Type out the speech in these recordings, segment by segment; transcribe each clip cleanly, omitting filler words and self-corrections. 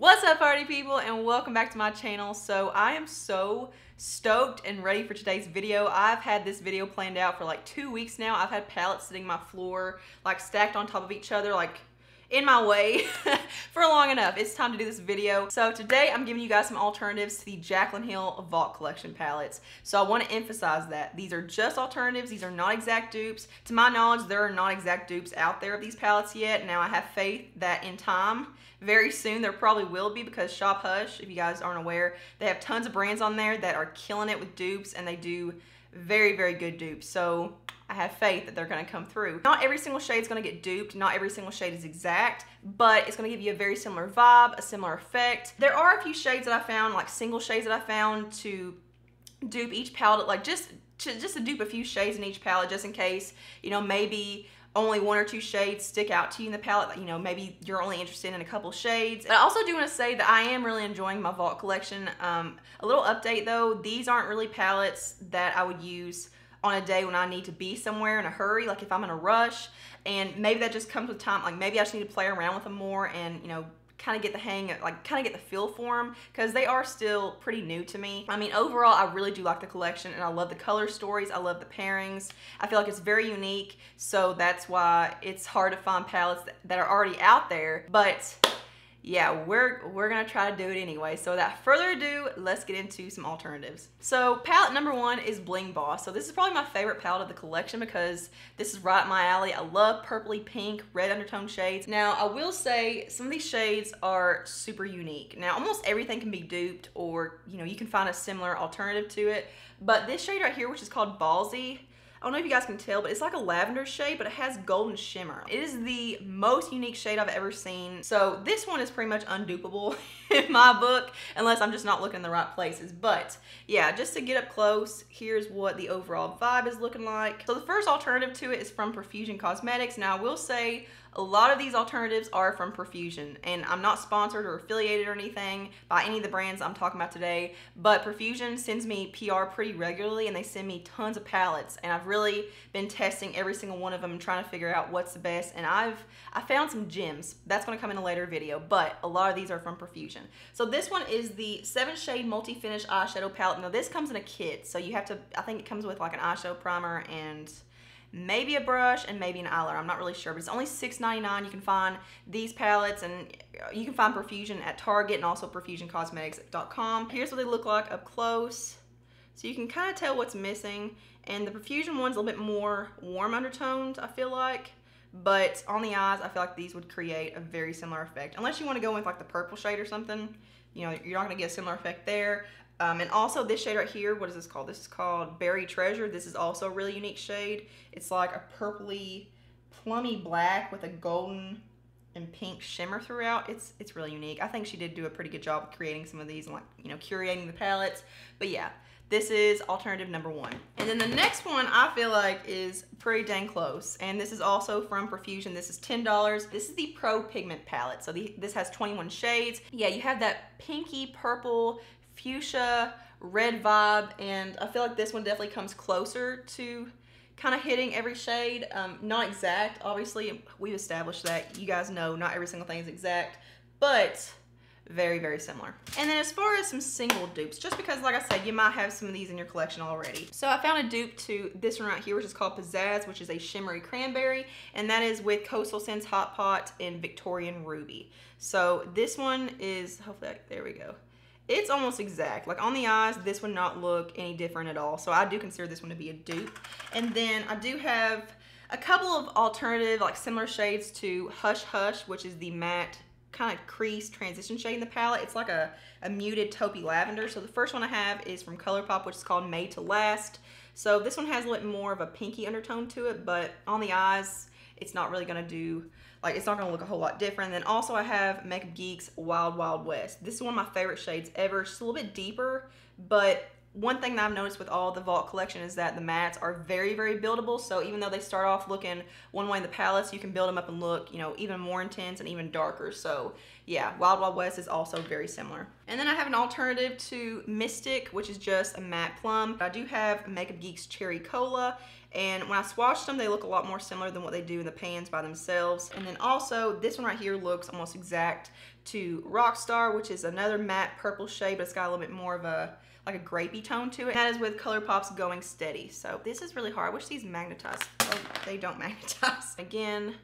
What's up, party people, and welcome back to my channel. So I am so stoked and ready for today's video. I've had this video planned out for like 2 weeks now. I've had palettes sitting on my floor, like stacked on top of each other, like in my way for long enough. It's time to do this video. So today I'm giving you guys some alternatives to the Jaclyn Hill Vault Collection palettes. So I want to emphasize that these are just alternatives. These are not exact dupes. To my knowledge, there are not exact dupes out there of these palettes yet. Now I have faith that in time, very soon, there probably will be, because Shop Hush, if you guys aren't aware, they have tons of brands on there that are killing it with dupes, and they do very, very good dupes. So I have faith that they're going to come through. Not every single shade is going to get duped. Not every single shade is exact, but it's going to give you a very similar vibe, a similar effect. There are a few shades that I found, like single shades that I found to dupe each palette, like just to dupe a few shades in each palette, just in case, you know, maybe only 1 or 2 shades stick out to you in the palette. Like, you know, maybe you're only interested in a couple shades. But I also do want to say that I am really enjoying my Vault collection. A little update though, these aren't really palettes that I would use on a day when I need to be somewhere in a hurry, like if I'm in a rush, and maybe that just comes with time. Like maybe I just need to play around with them more and, you know, kind of get the hang, like kind of get the feel for them, because they are still pretty new to me. I mean, overall, I really do like the collection, and I love the color stories. I love the pairings. I feel like it's very unique, so that's why it's hard to find palettes that are already out there. But yeah, we're gonna try to do it anyway. So without further ado, let's get into some alternatives. So palette number 1 is Bling Boss. So this is probably my favorite palette of the collection because this is right up my alley. I love purpley pink, red undertone shades. Now I will say some of these shades are super unique. Now almost everything can be duped, or you know, you can find a similar alternative to it. But this shade right here, which is called Ballsy, I don't know if you guys can tell, but it's like a lavender shade, but it has golden shimmer. It is the most unique shade I've ever seen. So this one is pretty much undupable in my book, unless I'm just not looking in the right places. But yeah, just to get up close, here's what the overall vibe is looking like. So the first alternative to it is from Profusion Cosmetics. Now I will say, a lot of these alternatives are from Profusion, and I'm not sponsored or affiliated or anything by any of the brands I'm talking about today, but Profusion sends me PR pretty regularly, and they send me tons of palettes, and I've really been testing every single one of them and trying to figure out what's the best, and I found some gems. That's going to come in a later video, but a lot of these are from Profusion. So this one is the 7-shade multi-finish eyeshadow palette. Now this comes in a kit, so you have to, I think it comes with like an eyeshadow primer and maybe a brush and maybe an eyeliner. I'm not really sure, but it's only $6.99. You can find these palettes, and you can find Profusion at Target and also profusioncosmetics.com. Here's what they look like up close. So you can kind of tell what's missing. And the Profusion one's a little bit more warm undertones, I feel like. But on the eyes, I feel like these would create a very similar effect. Unless you want to go with like the purple shade or something, you know, you're not going to get a similar effect there. And also this shade right here, what is this called? This is called Berry Treasure. This is also a really unique shade. It's like a purpley, plummy black with a golden and pink shimmer throughout. It's really unique. I think she did do a pretty good job of creating some of these and, like, you know, curating the palettes. But yeah, this is alternative number 1. And then the next one I feel like is pretty dang close. And this is also from Profusion. This is $10. This is the Pro Pigment palette. So this has 21 shades. Yeah, you have that pinky purple, fuchsia, red vibe, and I feel like this one definitely comes closer to kind of hitting every shade. Not exact, obviously, we've established that. You guys know not every single thing is exact, but very, very similar. And then as far as some single dupes, just because, like I said, you might have some of these in your collection already. So I found a dupe to this one right here, which is called Pizzazz, which is a shimmery cranberry, and that is with Coastal Scents Hot Pot and Victorian Ruby. So this one is, hopefully, there we go. It's almost exact. Like on the eyes, this would not look any different at all. So I do consider this one to be a dupe. And then I do have a couple of alternative, like similar shades to Hush Hush, which is the matte kind of crease transition shade in the palette. It's like a muted taupey lavender. So the first one I have is from ColourPop, which is called Made to Last. So this one has a little more of a pinky undertone to it, but on the eyes, it's not really gonna do, like, it's not gonna look a whole lot different. And then also I have Makeup Geek's Wild Wild West. This is one of my favorite shades ever. It's just a little bit deeper, but one thing that I've noticed with all the Vault collection is that the mattes are very, very buildable. So even though they start off looking one way in the palettes, you can build them up and look, you know, even more intense and even darker. So yeah, Wild Wild West is also very similar. And then I have an alternative to Mystic, which is just a matte plum. I do have Makeup Geek's Cherry Cola, and when I swatched them, they look a lot more similar than what they do in the pans by themselves. And then also, this one right here looks almost exact to Rockstar, which is another matte purple shade, but it's got a little bit more of a like a grapey tone to it. And that is with ColourPop's Going Steady. So this is really hard. I wish these magnetize. Oh, they don't magnetize. Again,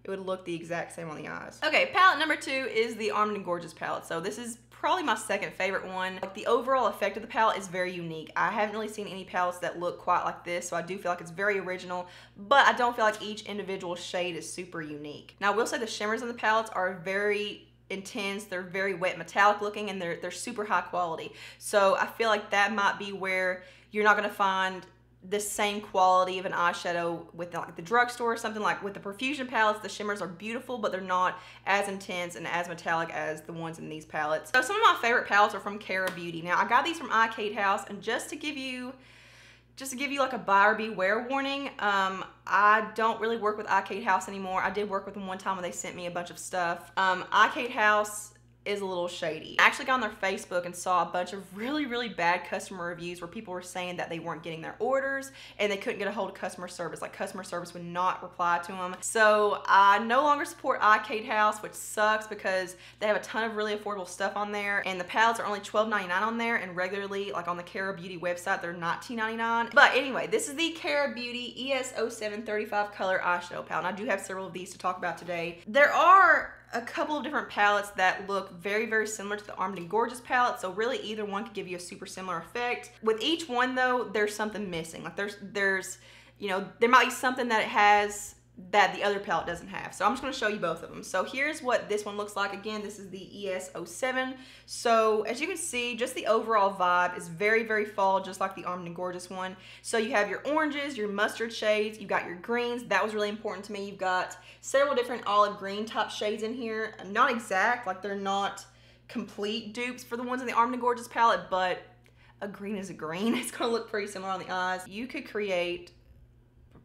it would look the exact same on the eyes. Okay, palette number 2 is the Almond & Gorgeous palette. So this is probably my second favorite one. Like, the overall effect of the palette is very unique. I haven't really seen any palettes that look quite like this, so I do feel like it's very original, but I don't feel like each individual shade is super unique. Now, I will say the shimmers in the palettes are very intense, they're very wet metallic looking, and they're super high quality. So I feel like that might be where you're not gonna find the same quality of an eyeshadow with like the drugstore or something. Like with the Profusion palettes, the shimmers are beautiful, but they're not as intense and as metallic as the ones in these palettes. So some of my favorite palettes are from Kara Beauty. Now I got these from Arcade House, and just to give you like a buyer beware warning, I don't really work with Arcade House anymore. I did work with them one time when they sent me a bunch of stuff. Arcade House is a little shady. I actually got on their Facebook and saw a bunch of really bad customer reviews where people were saying that they weren't getting their orders and they couldn't get a hold of customer service. Like, customer service would not reply to them. So I no longer support Arcade House, which sucks because they have a ton of really affordable stuff on there, and the palettes are only $12.99 on there, and regularly, like on the Kara Beauty website, they're $19.99. But anyway, this is the Kara Beauty ES0735 color eyeshadow palette, and I do have several of these to talk about today. There are a couple of different palettes that look very similar to the Almond & Gorgeous palette, so really either one could give you a super similar effect. With each one though, there's something missing. Like there's you know, there might be something that it has that the other palette doesn't have. So I'm just going to show you both of them. So here's what this one looks like. Again, this is the ES07. So as you can see, just the overall vibe is very fall, just like the Almond & Gorgeous one. So you have your oranges, your mustard shades, you've got your greens. That was really important to me. You've got several different olive green type shades in here. Not exact, like they're not complete dupes for the ones in the Almond & Gorgeous palette, but a green is a green. It's going to look pretty similar on the eyes. You could create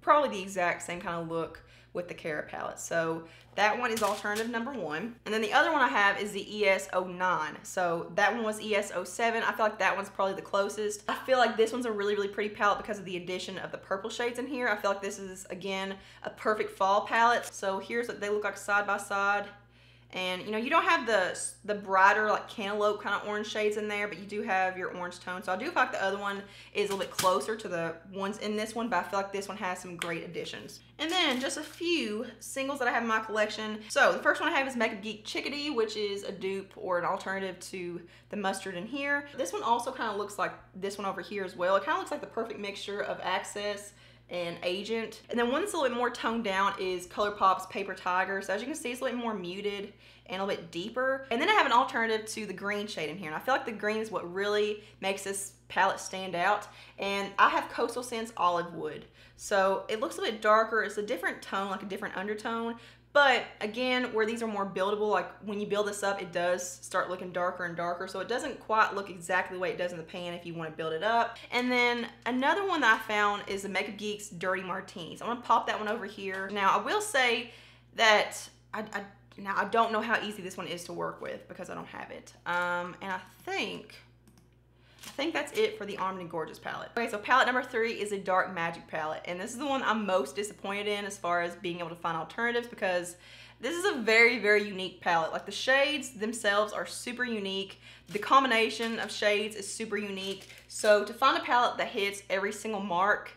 probably the exact same kind of look with the Kara palette. So that one is alternative number 1. And then the other one I have is the ES09. So that one was ES07. I feel like that one's probably the closest. I feel like this one's a really pretty palette because of the addition of the purple shades in here. I feel like this is, again, a perfect fall palette. So here's what they look like side by side. And you know, you don't have the brighter like cantaloupe kind of orange shades in there, but you do have your orange tone. So I do feel like the other one is a little bit closer to the ones in this one, but I feel like this one has some great additions. And then just a few singles that I have in my collection. So the first one I have is Makeup Geek Chickadee, which is a dupe or an alternative to the mustard in here. This one also kind of looks like this one over here as well. It kind of looks like the perfect mixture of Access and Agent. And then one that's a little bit more toned down is ColourPop's Paper Tiger. So as you can see, it's a little bit more muted and a little bit deeper. And then I have an alternative to the green shade in here. And I feel like the green is what really makes this palette stand out. And I have Coastal Scents Olive Wood. So it looks a bit darker. It's a different tone, like a different undertone. But again, where these are more buildable, like when you build this up, it does start looking darker and darker. So it doesn't quite look exactly the way it does in the pan if you want to build it up. And then another one that I found is the Makeup Geek's Dirty Martini. So I'm going to pop that one over here. Now I will say that now I don't know how easy this one is to work with because I don't have it. And I think that's it for the Almond & Gorgeous palette. Okay, so palette number 3 is a Dark Magic palette. And this is the one I'm most disappointed in as far as being able to find alternatives, because this is a very unique palette. Like, the shades themselves are super unique. The combination of shades is super unique. So to find a palette that hits every single mark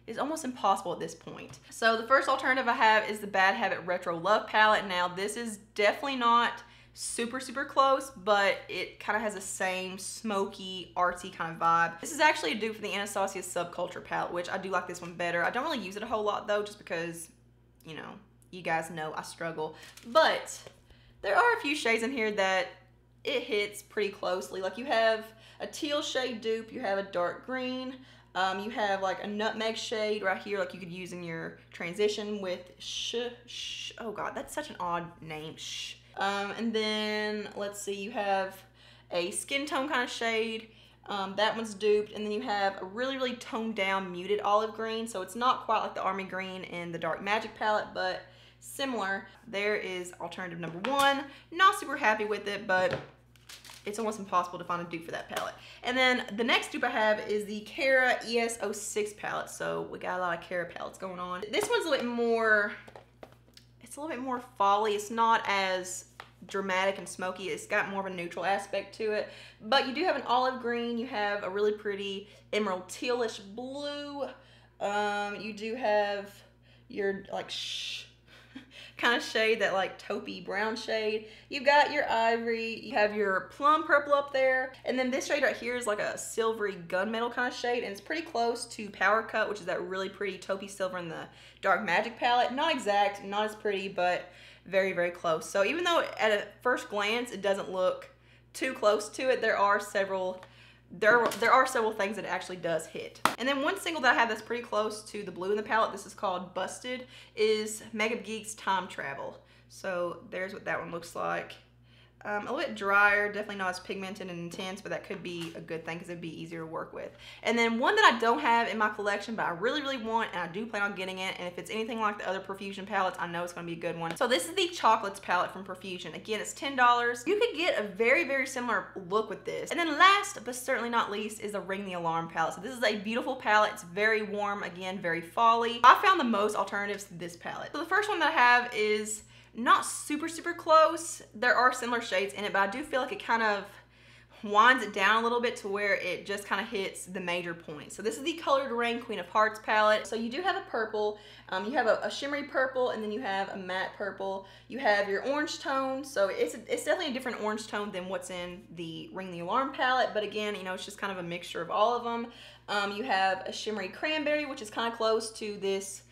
is almost impossible at this point. So the first alternative I have is the Bad Habit Retro Love palette. Now this is definitely not super close, but it kind of has the same smoky, artsy kind of vibe. This is actually a dupe for the Anastasia Subculture palette, which I do like this one better. I don't really use it a whole lot though, just because, you know, you guys know I struggle. But there are a few shades in here that it hits pretty closely. Like, you have a teal shade dupe, you have a dark green, you have like a nutmeg shade right here, like you could use in your transition with oh god, that's such an odd name, and then let's see, you have a skin tone kind of shade, that one's duped, and then you have a really toned down muted olive green. So it's not quite like the Army Green in the Dark Magic palette, but similar. There is alternative number 1. Not super happy with it, but it's almost impossible to find a dupe for that palette. And then the next dupe I have is the Kara ES06 palette. So we got a lot of Kara palettes going on. This one's a little bit more, it's a little bit more folly. It's not as dramatic and smoky. It's got more of a neutral aspect to it. But you do have an olive green. You have a really pretty emerald tealish blue. You do have your like kind of shade, that like taupey brown shade. You've got your ivory, you have your plum purple up there, and then this shade right here is like a silvery gunmetal kind of shade, and it's pretty close to Power Cut, which is that really pretty taupey silver in the Dark Magic palette. Not exact, not as pretty, but very, very close. So even though at a first glance it doesn't look too close to it, there are several things that it actually does hit. And then one single that I have that's pretty close to the blue in the palette, this is called Busted, is Makeup Geek's Time Travel. So there's what that one looks like. A little bit drier, definitely not as pigmented and intense, but that could be a good thing because it'd be easier to work with. And then one that I don't have in my collection, but I really, really want, and I do plan on getting it, and if it's anything like the other Profusion palettes, I know it's going to be a good one. So this is the Chocolates palette from Profusion. Again, it's $10. You could get a very, very similar look with this. And then last, but certainly not least, is the Ring the Alarm palette. So this is a beautiful palette. It's very warm, again, very fall-y. I found the most alternatives to this palette. So the first one that I have is not super, super close. There are similar shades in it, but I do feel like it kind of winds it down a little bit to where it just kind of hits the major points. So this is the Colored Rain Queen of Hearts palette. So you do have a purple, you have a shimmery purple, and then you have a matte purple. You have your orange tone, so it's definitely a different orange tone than what's in the Ring the Alarm palette, but again, you know, it's just kind of a mixture of all of them. You have a shimmery cranberry, which is kind of close to this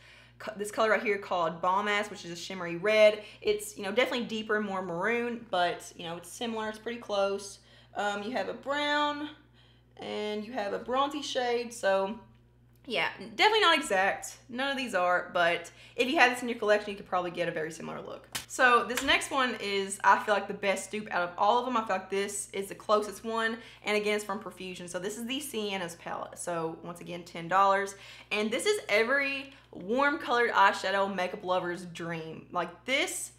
color right here called Bomb Ass, which is a shimmery red. It's, you know, definitely deeper, more maroon, but, you know, it's similar. It's pretty close. You have a brown, and you have a bronzy shade, so yeah, definitely not exact. None of these are, but if you have this in your collection, you could probably get a very similar look. So this next one is, I feel like, the best dupe out of all of them. I feel like this is the closest one, and again, it's from Profusion. So this is the Sienna's palette. So once again, $10. And this is every warm colored eyeshadow makeup lover's dream. Like, this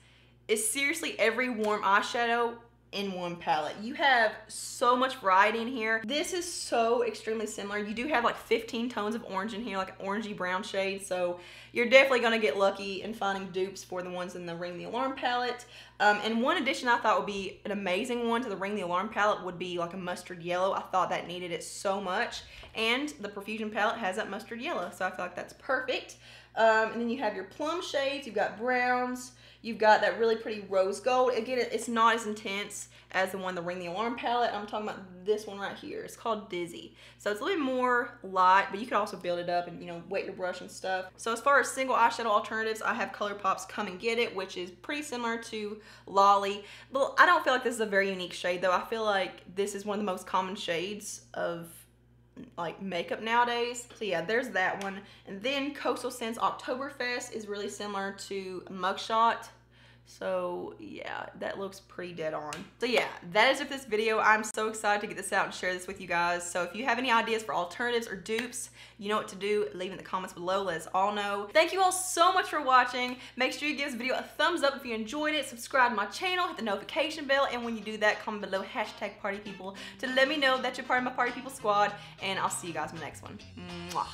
is seriously every warm eyeshadow in one palette. You have so much variety in here. This is so extremely similar. You do have like 15 tones of orange in here, like an orangey brown shade, so you're definitely gonna get lucky in finding dupes for the ones in the Ring the Alarm palette. And one addition I thought would be an amazing one to the Ring the Alarm palette would be like a mustard yellow. I thought that needed it so much, and the Profusion palette has that mustard yellow, so I feel like that's perfect. And then you have your plum shades, you've got browns, you've got that really pretty rose gold. Again, it's not as intense as the one, the Ring the Alarm palette. I'm talking about this one right here. It's called Dizzy. So it's a little bit more light, but you could also build it up and, you know, wet your brush and stuff. So as far as single eyeshadow alternatives, I have ColourPop's Come and Get It, which is pretty similar to Lolly. But I don't feel like this is a very unique shade, though. I feel like this is one of the most common shades of like makeup nowadays. So yeah, there's that one. And then Coastal Scents Oktoberfest is really similar to Mugshot. So yeah, that looks pretty dead on. So yeah, that is it for this video. I'm so excited to get this out and share this with you guys. So if you have any ideas for alternatives or dupes, you know what to do. Leave in the comments below. Let us all know. Thank you all so much for watching. Make sure you give this video a thumbs up if you enjoyed it. Subscribe to my channel. Hit the notification bell. And when you do that, comment below #partypeople to let me know that you're part of my Party People squad. And I'll see you guys in the next one. Mwah.